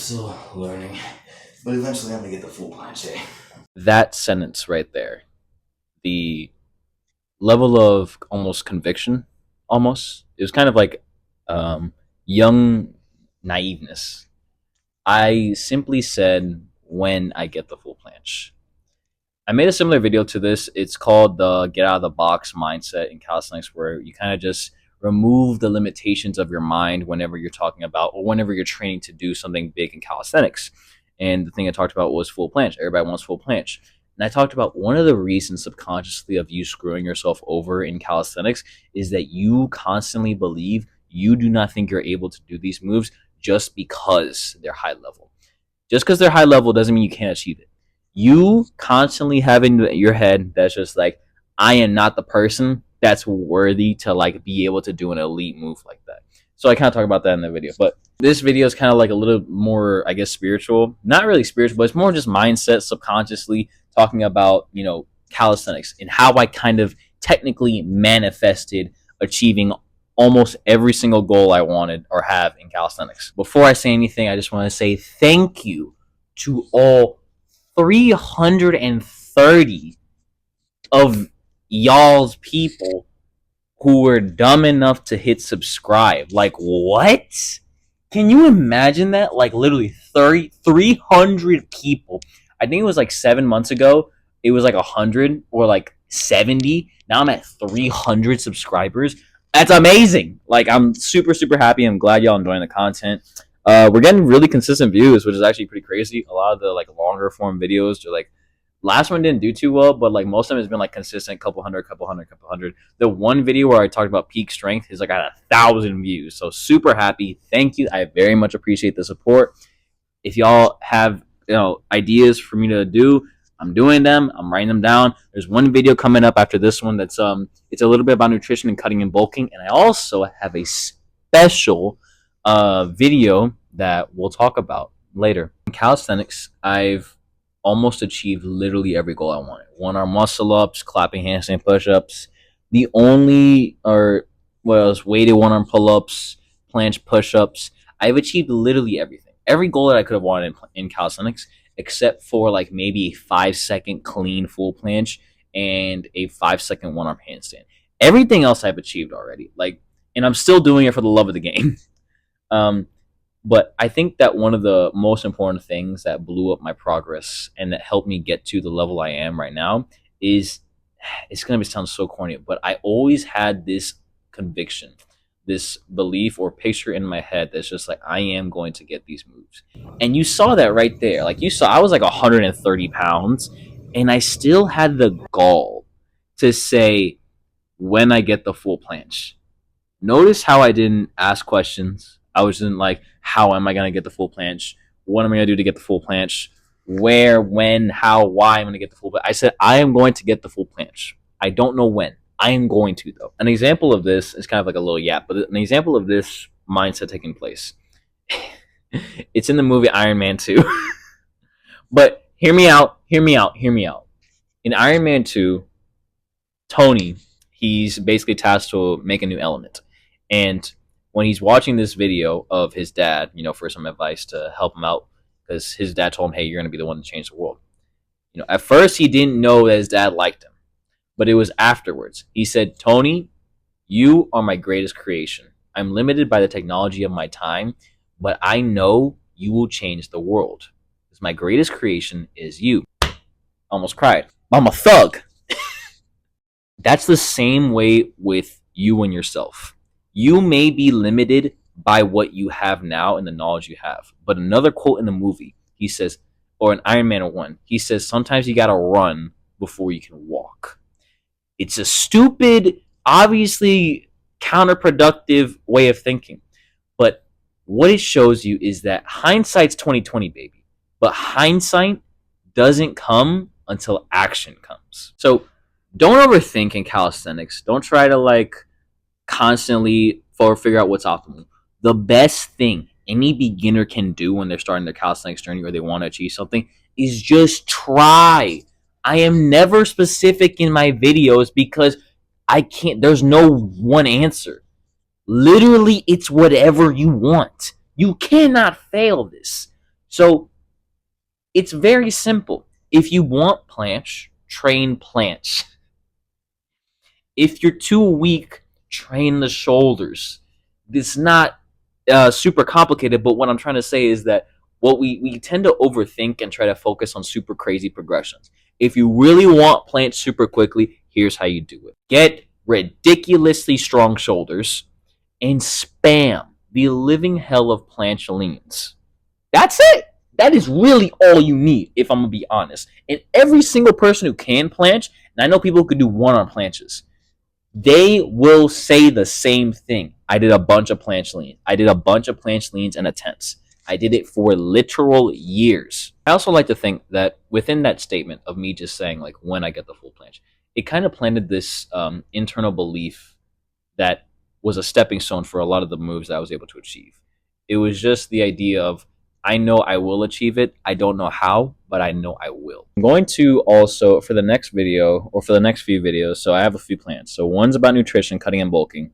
still learning, but eventually I'm gonna get the full planche. That sentence right there, the level of almost conviction, almost, it was kind of like young naiveness. I simply said, when I get the full planche. I made a similar video to this. It's called the get out of the box mindset in calisthenics, where you kind of just remove the limitations of your mind whenever you're talking about or whenever you're training to do something big in calisthenics. And the thing I talked about was full planche. Everybody wants full planche. And I talked about one of the reasons subconsciously of you screwing yourself over in calisthenics is that you constantly believe you do not think you're able to do these moves just because they're high level. Just because they're high level doesn't mean you can't achieve it. You constantly have in your head that's just like, I am not the person that's worthy to like be able to do an elite move like that. So I kind of talk about that in the video, but this video is kind of like a little more, I guess, spiritual. Not really spiritual, but it's more just mindset, subconsciously talking about, calisthenics and how I kind of technically manifested achieving almost every single goal I wanted or have in calisthenics. Before I say anything, I just want to say thank you to all 330 of y'all's people who were dumb enough to hit subscribe. Like, what? Can you imagine that? Like, literally 300 people. I think it was like 7 months ago. It was like 100 or like 70. Now I'm at 300 subscribers. That's amazing. Like, I'm super, super happy. I'm glad y'all enjoying the content. We're getting really consistent views, which is actually pretty crazy. A lot of the like longer form videos are like, last one didn't do too well, but like most of them has been like consistent, couple hundred. The one video where I talked about peak strength is like at 1,000 views. So super happy. Thank you. I very much appreciate the support. If y'all have ideas for me to do, I'm doing them. I'm writing them down. There's one video coming up after this one that's it's a little bit about nutrition and cutting and bulking, and I also have a special video that we'll talk about later. In calisthenics, I've almost achieved literally every goal I wanted. One arm muscle ups, clapping handstand push ups. The only weighted one arm pull ups, planche push ups. I've achieved literally everything. Every goal that I could have wanted in calisthenics, except for like maybe a 5-second clean full planche and a 5-second one arm handstand. Everything else I've achieved already. And I'm still doing it for the love of the game. But I think that one of the most important things that blew up my progress and that helped me get to the level I am right now is, it's going to sound so corny, but I always had this conviction, this belief or picture in my head that's just like, I am going to get these moves. And you saw that right there. Like, you saw I was like 130 pounds and I still had the gall to say, when I get the full planche. Notice how I didn't ask questions. I was just like, how am I going to get the full planche? What am I going to do to get the full planche? Where, when, how, why I'm going to get the full planche? I said, I am going to get the full planche. I don't know when. I am going to, though. An example of this is kind of like a little yap, but an example of this mindset taking place. It's in the movie Iron Man 2. But hear me out. In Iron Man 2, Tony, he's basically tasked to make a new element. And when he's watching this video of his dad, for some advice to help him out, because his dad told him, hey, you're going to be the one to change the world. At first he didn't know that his dad liked him, but it was afterwards. He said, Tony, you are my greatest creation. I'm limited by the technology of my time, but I know you will change the world. Because my greatest creation is you. Almost cried. I'm a thug. That's the same way with you and yourself. You may be limited by what you have now and the knowledge you have. But another quote in the movie, he says, or in Iron Man 1, he says, sometimes you gotta run before you can walk. It's a stupid, obviously counterproductive way of thinking. But what it shows you is that hindsight's 20/20, baby. But hindsight doesn't come until action comes. So don't overthink in calisthenics. Don't try to constantly figure out what's optimal. The best thing any beginner can do when they're starting their calisthenics journey or they want to achieve something is just try. I am never specific in my videos because there's no one answer. Literally, it's whatever you want. You cannot fail this. So it's very simple. If you want planche, train planche. If you're too weak, train the shoulders. It's not super complicated, but what I'm trying to say is that what we tend to overthink and try to focus on super crazy progressions. If you really want planche super quickly, here's how you do it. Get ridiculously strong shoulders and spam the living hell of planche leans. That's it. That is really all you need, if I'm gonna be honest. And every single person who can planche, and I know people who could do one-arm planches, they will say the same thing. I did a bunch of planche leans. I did a bunch of planche leans and attempts. I did it for literal years. I also like to think that within that statement of me just saying like when I get the full planche, it kind of planted this internal belief that was a stepping stone for a lot of the moves that I was able to achieve. It was just the idea of I know I will achieve it. I don't know how, but I know I will. I'm going to also, for the next video, or for the next few videos, so I have a few plans. So one's about nutrition, cutting and bulking.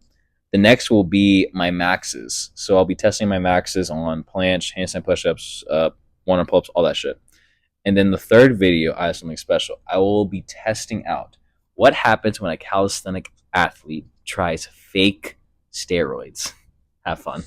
The next will be my maxes. So I'll be testing my maxes on planche, handstand push-ups, one-arm pull-ups, all that shit. And then the third video, I have something special. I will be testing out what happens when a calisthenic athlete tries fake steroids. Have fun.